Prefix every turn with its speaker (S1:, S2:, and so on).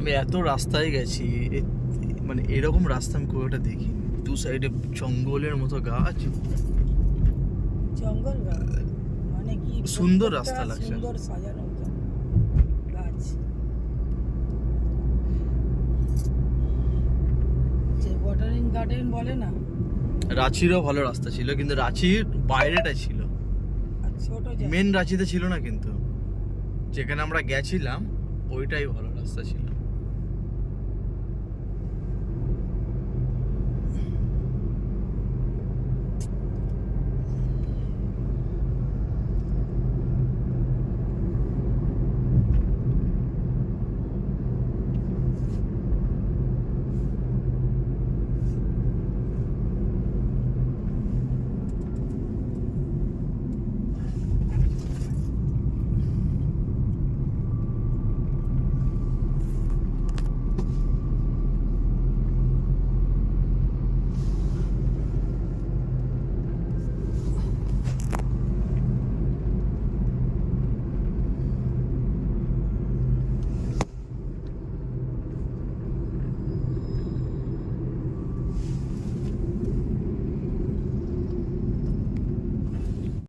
S1: আমি এত রাস্তায় গেছি, মানে এরকম রাস্তা আমি খুব একটা দেখিনি। দু সাইডে জঙ্গলের মতো গাছ,
S2: জঙ্গল মানে কি
S1: সুন্দর রাস্তা লাগছে,
S2: সুন্দর সাজানো গাছ। যে বটানিক গার্ডেন বলে না,
S1: রাঁচিরও ভালো রাস্তা ছিল, কিন্তু রাঁচির বাইরেটা ছিল,
S2: আর ছোট
S1: মেন রাঁচিতে ছিল না, কিন্তু যেখানে আমরা গেছিলাম ওইটাই ভালো রাস্তা ছিল।